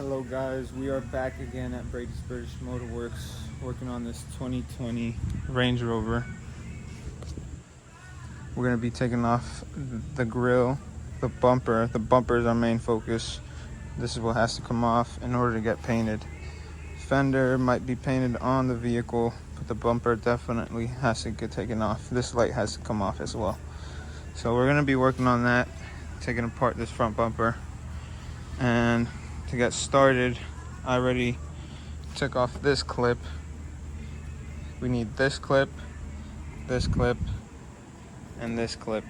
Hello guys, we are back again at Brady's British Motorworks working on this 2020 Range Rover. We're going to be taking off the grille, the bumper. The bumper is our main focus. This is what has to come off in order to get painted. Fender might be painted on the vehicle, but the bumper definitely has to get taken off. This light has to come off as well. So we're going to be working on that, taking apart this front bumper. And to get started, I already took off this clip. We need this clip, and this clip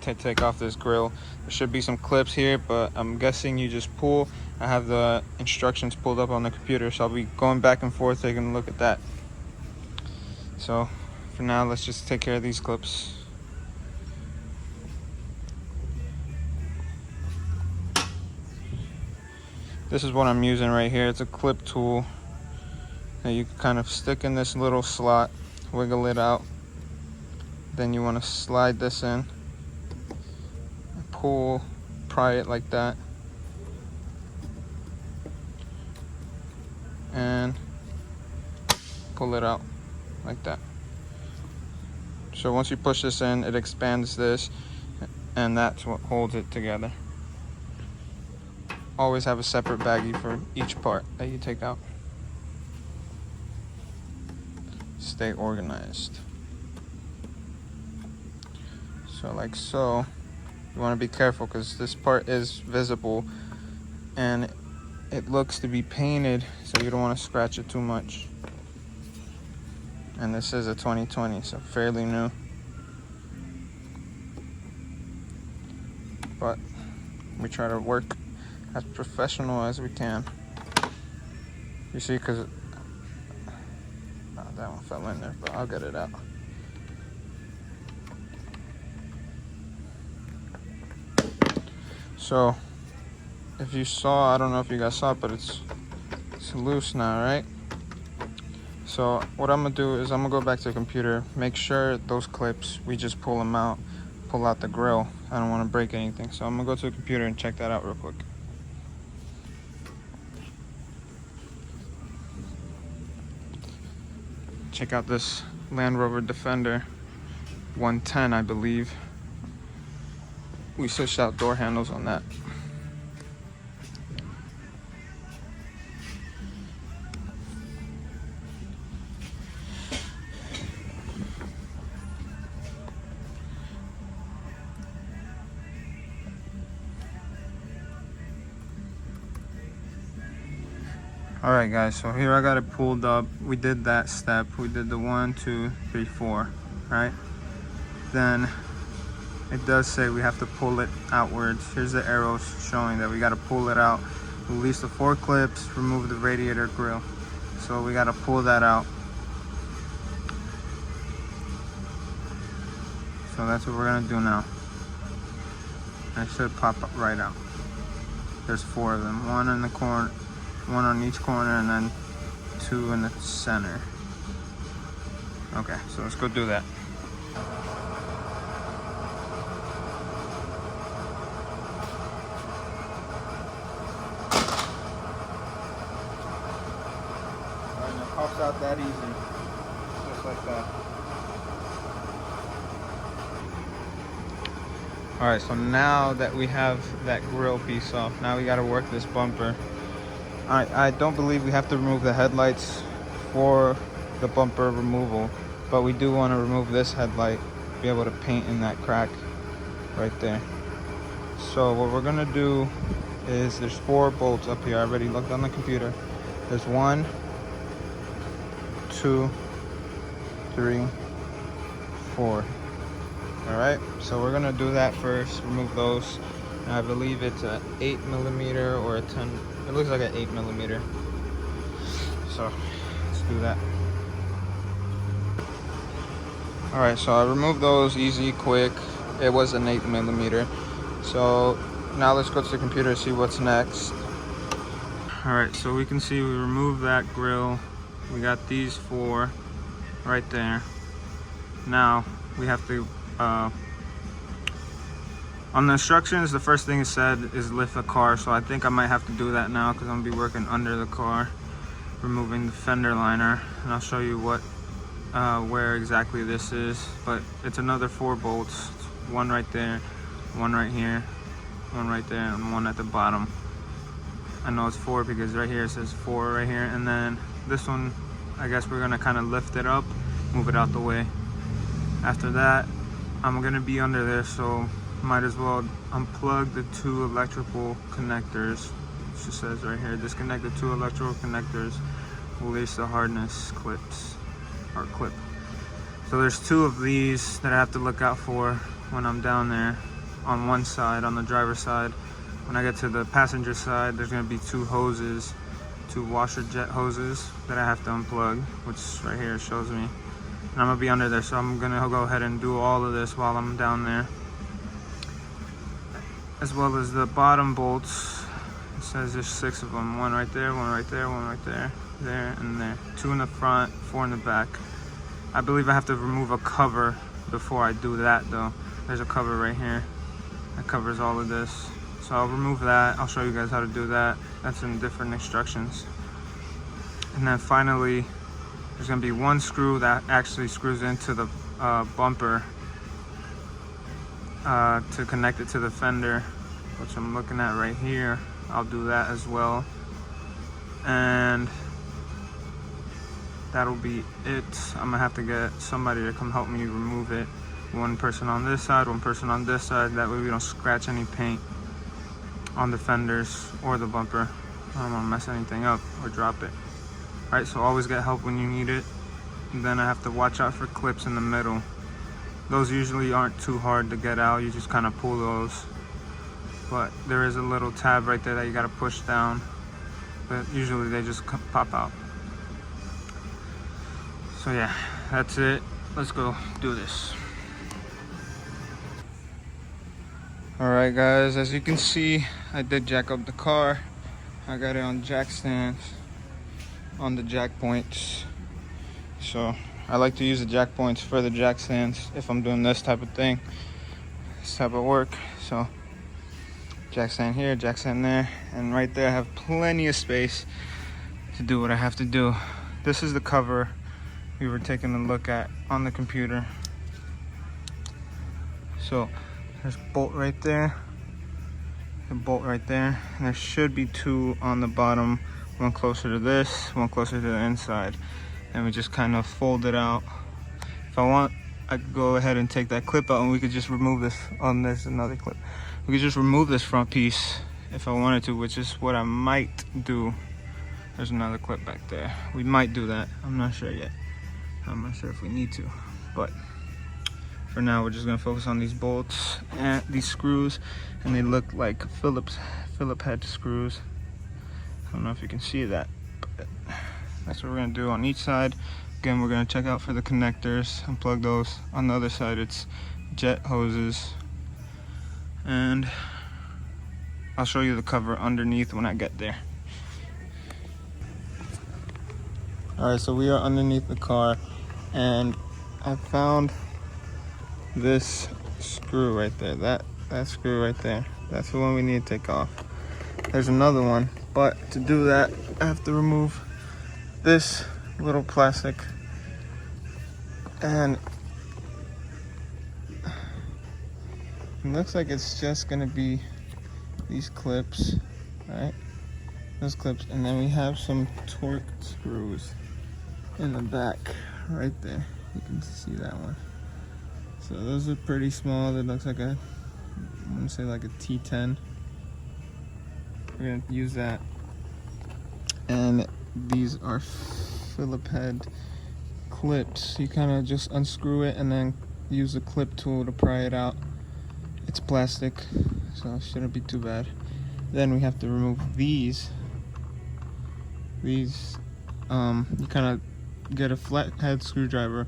to take off this grill. There should be some clips here, but I'm guessing you just pull. I have the instructions pulled up on the computer, so I'll be going back and forth taking a look at that. So for now, let's just take care of these clips. This is what I'm using right here. It's a clip tool that you can kind of stick in this little slot, wiggle it out. Then you want to slide this in, pull, pry it like that, and pull it out like that. So once you push this in, it expands this, and that's what holds it together. Always have a separate baggie for each part that you take out. Stay organized. So like so, you want to be careful because this part is visible and it looks to be painted, so you don't want to scratch it too much. And this is a 2020, so fairly new. But we try to work as professional as we can. You see, because that one fell in there, but I'll get it out. So if you saw, I don't know if you guys saw it, but it's loose now, right? So what I'm gonna do is I'm gonna go back to the computer, make sure those clips, we just pull them out, pull out the grill. I don't want to break anything, so I'm gonna go to the computer and check that out real quick. Check out this Land Rover Defender 110, I believe. We switched out door handles on that. All right guys, so here I got it pulled up. We did that step. We did the 1, 2, 3, 4, right? Then it does say we have to pull it outwards. Here's the arrows showing that we got to pull it out. Release the 4 clips, remove the radiator grill. So we got to pull that out. So that's what we're gonna do now. And it should pop up right out. There's 4 of them, 1 in the corner, 1 on each corner, and then 2 in the center. Okay, so let's go do that. Alright, and it pops out that easy. Just like that. Alright, so now that we have that grill piece off, now we gotta work this bumper. I don't believe we have to remove the headlights for the bumper removal, but we do want to remove this headlight, be able to paint in that crack right there. So what we're gonna do is, there's 4 bolts up here. I already looked on the computer. There's 1, 2, 3, 4. All right, so we're gonna do that first, remove those. I believe it's an 8mm or a 10. It looks like an 8mm. So let's do that. All right, so I removed those easy, quick. It was an 8mm. So now let's go to the computer and see what's next. All right, so we can see we removed that grill. We got these 4 right there. Now we have to On the instructions, the first thing it said is lift the car, so I think I might have to do that now because I'm gonna be working under the car, removing the fender liner, and I'll show you what where exactly this is. But it's another 4 bolts, one right there, one right here, one right there, and one at the bottom. I know it's 4 because right here it says 4 right here, and then this one, I guess we're gonna kind of lift it up, move it out the way. After that, I'm gonna be under there, so might as well unplug the 2 electrical connectors. It just says right here, disconnect the 2 electrical connectors, release the harness clips, or clip. So there's 2 of these that I have to look out for when I'm down there on one side, on the driver's side. When I get to the passenger side, there's gonna be 2 hoses, 2 washer jet hoses that I have to unplug, which right here shows me. And I'm gonna be under there, so I'm gonna go ahead and do all of this while I'm down there. As well as the bottom bolts. It says there's 6 of them. One right there, one right there, one right there, there, and there. 2 in the front, 4 in the back. I believe I have to remove a cover before I do that though. There's a cover right here that covers all of this. So I'll remove that. I'll show you guys how to do that. That's in different instructions. And then finally, there's gonna be 1 screw that actually screws into the bumper to connect it to the fender, which I'm looking at right here. I'll do that as well. And that'll be it. I'm gonna have to get somebody to come help me remove it. 1 person on this side, 1 person on this side. That way we don't scratch any paint on the fenders or the bumper. I don't wanna mess anything up or drop it. All right, so always get help when you need it. And then I have to watch out for clips in the middle. Those usually aren't too hard to get out. You just kind of pull those. But there is a little tab right there that you gotta push down. But usually they just pop out. So yeah, that's it. Let's go do this. All right guys, as you can see, I did jack up the car. I got it on jack stands, on the jack points. So I like to use the jack points for the jack stands if I'm doing this type of thing, this type of work. So jack stand here, jack stand there, and right there I have plenty of space to do what I have to do. This is the cover we were taking a look at on the computer. So there's a bolt right there, a bolt right there, and there should be 2 on the bottom, 1 closer to this, 1 closer to the inside. And we just kind of fold it out. If I want, I could go ahead and take that clip out and we could just remove this. On this another clip, we could just remove this front piece if I wanted to, which is what I might do. There's another clip back there. We might do that. I'm not sure yet. I'm not sure if we need to, but for now we're just gonna focus on these bolts and these screws, and they look like Phillips head screws. I don't know if you can see that, but that's what we're gonna do on each side. Again, we're gonna check out for the connectors, unplug those. On the other side, it's jet hoses. And I'll show you the cover underneath when I get there. All right, so we are underneath the car, and I found this screw right there. That screw right there. That's the one we need to take off. There's another one, but to do that, I have to remove this little plastic, and it looks like it's just gonna be these clips, right? Those clips, and then we have some torque screws in the back right there. You can see that one. So those are pretty small. It looks like I'm gonna say like a T10. We're gonna use that. And these are Phillips head clips. You kind of just unscrew it and then use the clip tool to pry it out. It's plastic, so it shouldn't be too bad. Then we have to remove these. You kind of get a flathead screwdriver,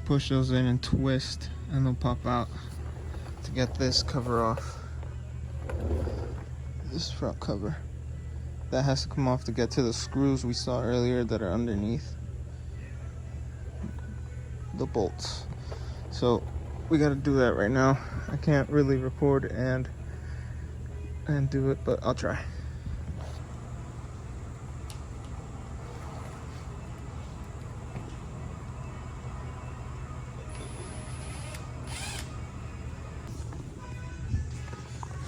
push those in and twist, and they'll pop out to get this cover off. This front cover. That has to come off to get to the screws we saw earlier that are underneath the bolts. So we gotta do that right now. I can't really record and do it, but I'll try.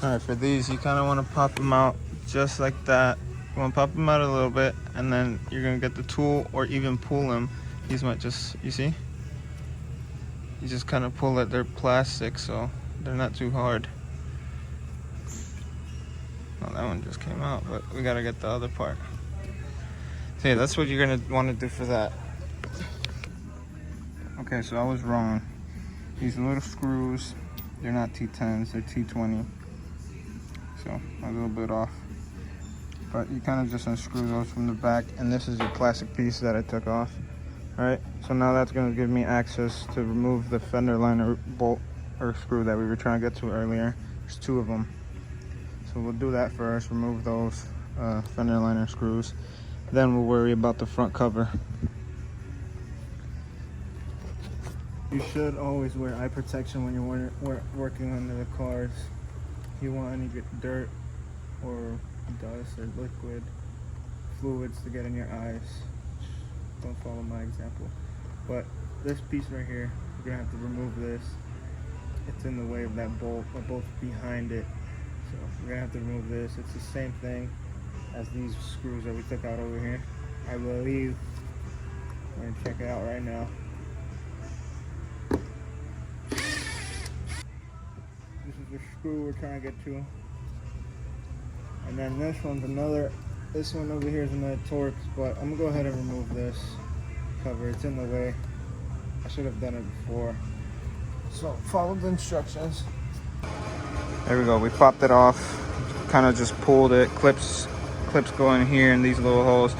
All right, for these, you kind of want to pop them out just like that. You want to pop them out a little bit, and then you're gonna get the tool or even pull them. These might just, you see? You just kind of pull it. They're plastic, so they're not too hard. Well, that one just came out, but we gotta get the other part. So yeah, that's what you're gonna want to do for that. Okay, so I was wrong. These little screws, they're not T10s, they're T20. So a little bit off. But you kind of just unscrew those from the back, and this is your plastic piece that I took off. All right, so now that's gonna give me access to remove the fender liner bolt or screw that we were trying to get to earlier. There's 2 of them. So we'll do that first, remove those fender liner screws. Then we'll worry about the front cover. You should always wear eye protection when you're working under the cars. If you want any dirt or dust or liquid fluids to get in your eyes, don't follow my example. But this piece right here, you're gonna have to remove this. It's in the way of that bolt. That bolt's behind it. So we're gonna have to remove this. It's the same thing as these screws that we took out over here. I believe. We're gonna check it out right now. This is the screw we're trying to get to. And then this one's another, this one over here is another Torx, but I'm gonna go ahead and remove this cover. It's in the way. I should have done it before. So follow the instructions. There we go, we popped it off. Kind of just pulled it. Clips go in here in these little holes.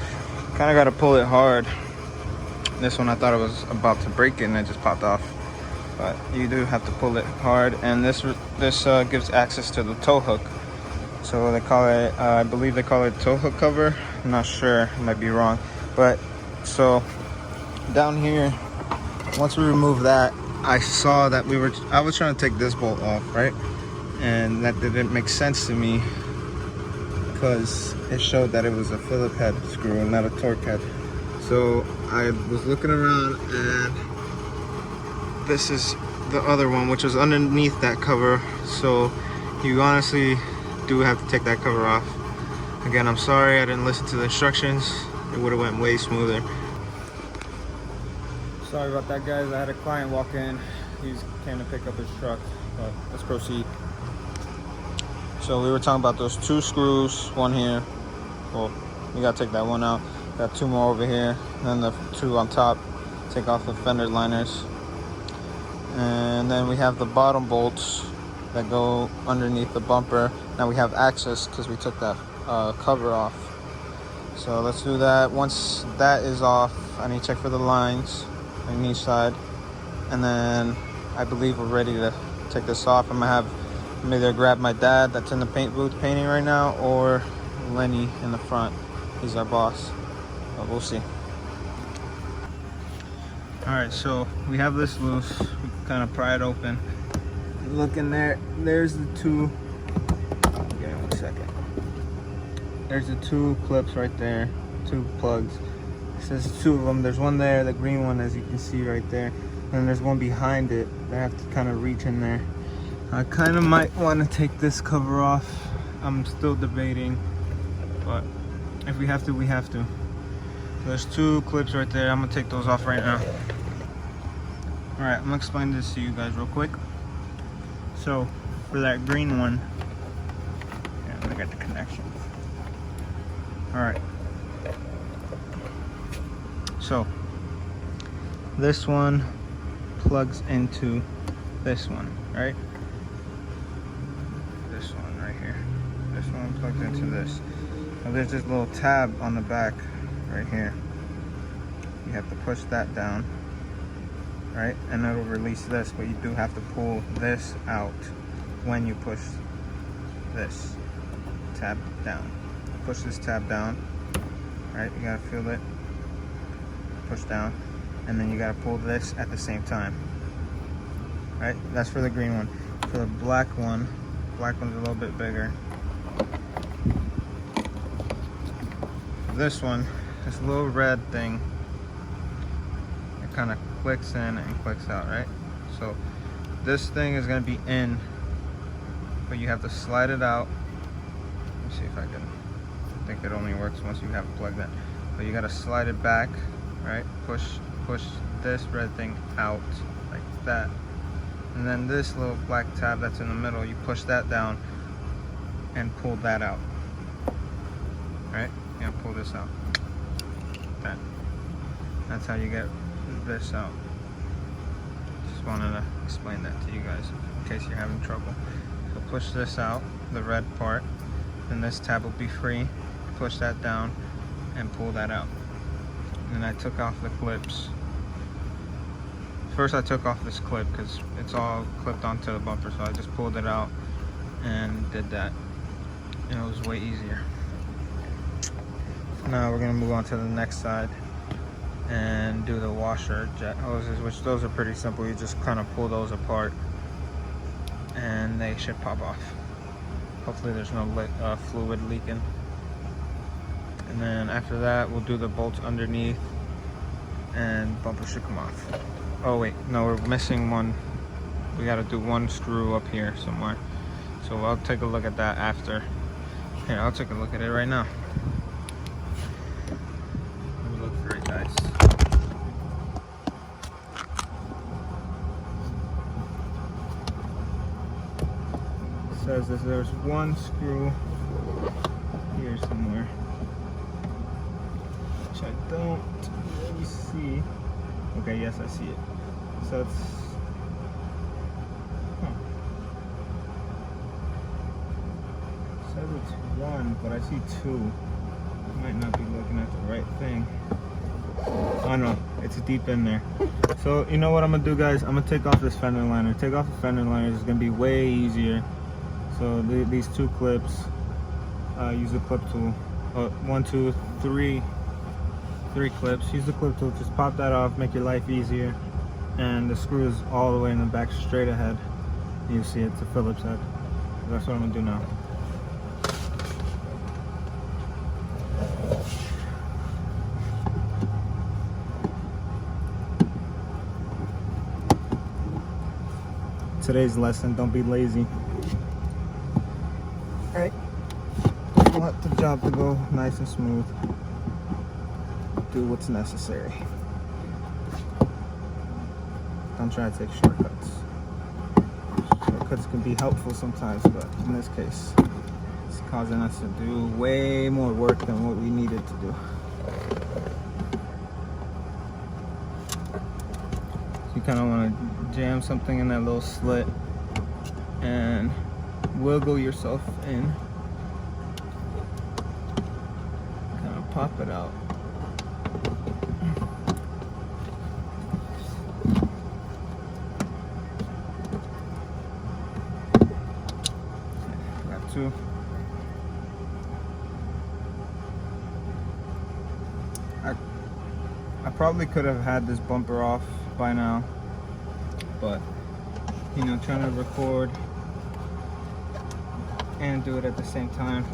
Kind of got to pull it hard. This one I thought it was about to break it and it just popped off. But you do have to pull it hard, and this gives access to the tow hook. So they call it, I believe they call it tow hook cover. I'm not sure, I might be wrong. But so down here, once we remove that, I saw that I was trying to take this bolt off, right? And that didn't make sense to me because it showed that it was a Phillip head screw and not a Torx head. So I was looking around, and this is the other one, which was underneath that cover. So you honestly do have to take that cover off. Again, I'm sorry I didn't listen to the instructions. It would have went way smoother. Sorry about that, guys. I had a client walk in. He's came to pick up his truck, but let's proceed. So we were talking about those 2 screws, one here. Well, we gotta take that one out. Got 2 more over here, and then the 2 on top. Take off the fender liners. And then we have the bottom bolts that go underneath the bumper. Now we have access because we took that cover off. So let's do that. Once that is off, I need to check for the lines on each side. And then I believe we're ready to take this off. I'm either grab my dad that's in the paint booth painting right now, or Lenny in the front. He's our boss, but we'll see. All right, so we have this loose. We can kind of pry it open. Look in there. There's the 2. Give me 1 second. There's the 2 clips right there. 2 plugs. It says 2 of them. There's one there, the green one, as you can see right there. And then there's one behind it. I have to kind of reach in there. I kind of might want to take this cover off. I'm still debating, but if we have to, we have to. There's 2 clips right there. I'm gonna take those off right now. All right, I'm gonna explain this to you guys real quick. So for that green one, yeah, look at the connection. All right. So this one plugs into this one, right? This one right here. This one plugs into this. Now there's this little tab on the back right here. You have to push that down, right? And it'll release this, but you do have to pull this out when you push this tab down. Push this tab down, right? You gotta feel it. Push down, and then you gotta pull this at the same time, right? That's for the green one. For the black one's a little bit bigger. For this one, this little red thing, it kind of clicks in and clicks out, right? So this thing is going to be in, but you have to slide it out. Let me see if I think it only works once you have it plugged in. But you got to slide it back, right? Push this red thing out like that. And then this little black tab that's in the middle, you push that down and pull that out. Right? You gotta pull this out. That's how you get this out. Just wanted to explain that to you guys in case you're having trouble. So push this out, the red part, then this tab will be free. Push that down and pull that out. And I took off the clips. First I took off this clip because it's all clipped onto the bumper, so I just pulled it out and did that. And it was way easier. Now we're gonna move on to the next side and do the washer jet hoses, which those are pretty simple. You just kind of pull those apart and they should pop off. Hopefully there's no fluid leaking. And then after that we'll do the bolts underneath and bumper should come off. Oh wait, no, we're missing one. We got to do one screw up here somewhere. So I'll take a look at that after. Here, I'll take a look at it right now. Let me look for it, guys. It says that there's one screw here somewhere, which I don't really see. Okay, yes, I see it. So it's, it says it's one, but I see two. I might not be looking at the right thing. Oh no, it's deep in there. So you know what I'm gonna do, guys? I'm gonna take off this fender liner. Take off the fender liner is gonna be way easier. So these two clips, use the clip tool. 1, 2, 3 clips. Use the clip tool, just pop that off, make your life easier. And the screw is all the way in the back, straight ahead. You see it's a Phillips head. That's what I'm gonna do now. Today's lesson, don't be lazy. Alright, just want the job to go nice and smooth. Do what's necessary. Don't try to take shortcuts. Shortcuts can be helpful sometimes, but in this case, it's causing us to do way more work than what we needed to do. So you kind of want to jam something in that little slit and wiggle yourself in. Kind of pop it out. Too. I probably could have had this bumper off by now, but you know, trying to record and do it at the same time,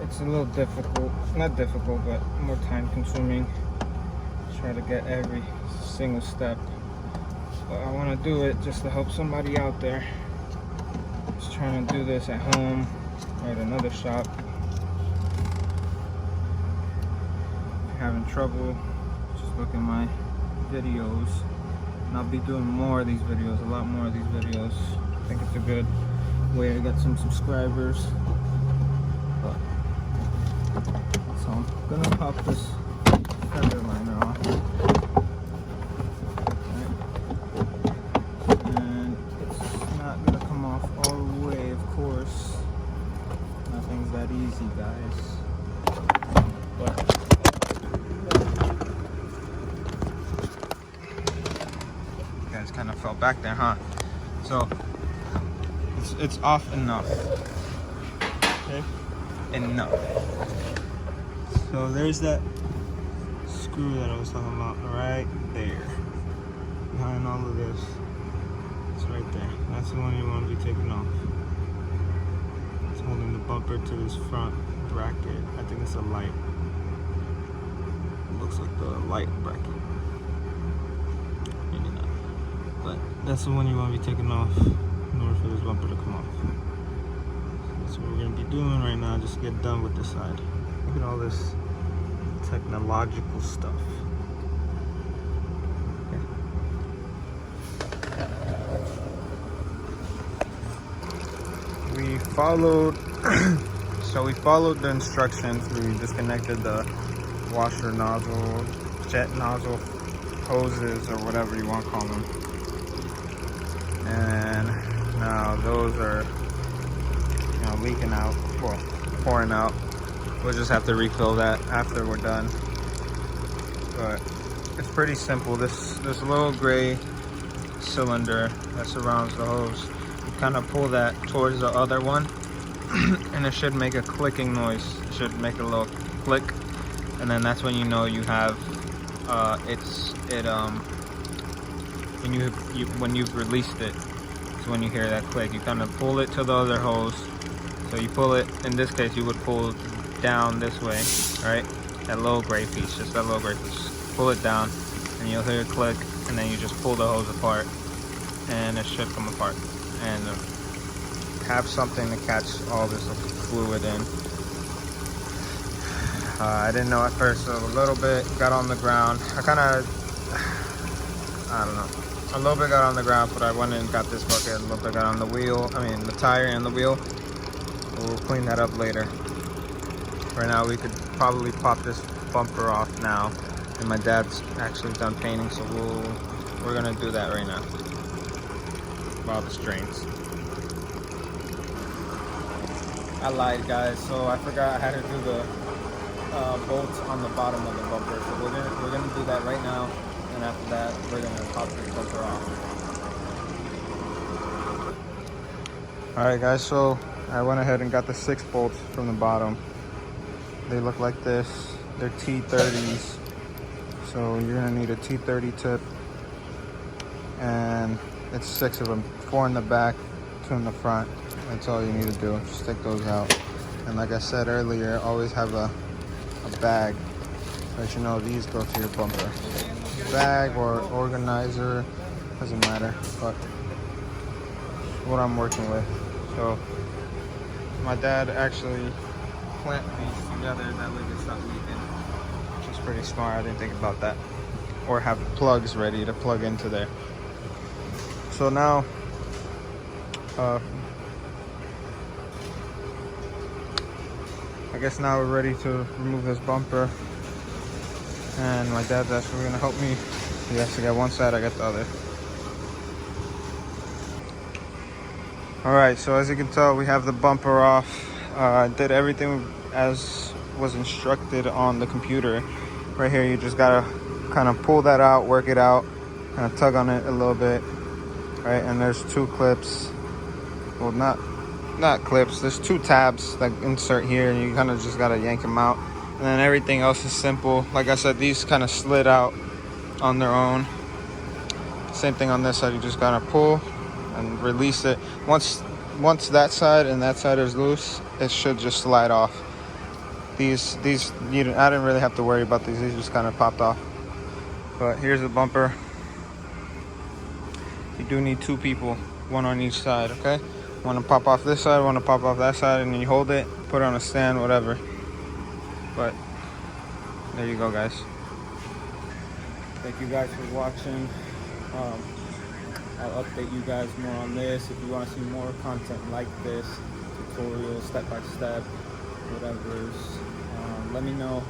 it's a little difficult. Not difficult, but more time consuming. Try to get every single step, but I want to do it just to help somebody out there trying to do this at home or at another shop. If you're having trouble, just look at my videos, and I'll be doing more of these videos, a lot more of these videos. I think it's a good way to get some subscribers. So I'm gonna pop this fender liner off. That easy, guys. But you guys kind of fell back there, huh? So it's off enough. Okay, enough. So there's that screw that I was talking about right there, behind all of this. right there. That's the one you want to be taking off. It's holding the bumper to this front bracket. I think it's a light. It looks like the light bracket. Maybe not. But that's the one you want to be taking off in order for this bumper to come off. That's what we're going to be doing right now, just to get done with this side. Look at all this technological stuff. We followed we followed the instructions. We disconnected the washer nozzle, jet nozzle hoses, or whatever you want to call them, and now those are leaking out, well, pouring out. We'll just have to refill that after we're done. But it's pretty simple. This little gray cylinder that surrounds the hose, you kind of pull that towards the other one and it should make a clicking noise. It should make a little click, and then that's when you know you have when you've released it. It's when you hear that click. You kind of pull it to the other hose. So you pull it, in this case you would pull down this way, right? That little gray piece, just that little gray piece. Pull it down and you'll hear a click, and then you just pull the hose apart and it should come apart. And have something to catch all this fluid in. I didn't know at first, so a little bit got on the ground. I don't know. A little bit got on the ground, but I went and got this bucket. A little bit got on the wheel, the tire and the wheel. We'll clean that up later. Right now, we could probably pop this bumper off now. And my dad's actually done painting, so we're gonna do that right now. All the strains. I lied, guys. So I forgot I had to do the bolts on the bottom of the bumper. So we're gonna do that right now, and after that, we're gonna pop this bumper off. All right, guys. So I went ahead and got the 6 bolts from the bottom. They look like this. They're T30s. So you're gonna need a T30 tip, and it's 6 of them. 4 in the back, 2 in the front. That's all you need to do. Just take those out. And like I said earlier, always have a bag. Let you know these go to your bumper. Bag or organizer, doesn't matter. But what I'm working with. So my dad actually clamped these together, that way they stop leaking, which is pretty smart. I didn't think about that. Or have plugs ready to plug into there. So now I guess now we're ready to remove this bumper, and my dad's actually gonna help me. He has to get one side, I got the other. All right, so as you can tell, we have the bumper off. I did everything as was instructed on the computer. Right here, you just gotta kind of pull that out, work it out, kind of tug on it a little bit, right? And there's 2 clips. Well, not clips. There's 2 tabs that insert here, and you kind of just gotta yank them out. And then everything else is simple. Like I said, these kind of slid out on their own. Same thing on this side. You just gotta pull and release it. Once that side and that side is loose, it should just slide off. These I didn't really have to worry about these. These just kind of popped off. But here's the bumper. You do need 2 people, 1 on each side, okay? Want to pop off this side, want to pop off that side, and then you hold it, put it on a stand, whatever. But there you go, guys. Thank you guys for watching. I'll update you guys more on this. If you want to see more content like this, tutorials, step-by-step, whatever, let me know.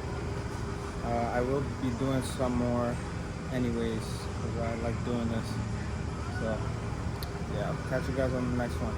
I will be doing some more anyways, because I like doing this. So yeah, I'll catch you guys on the next one.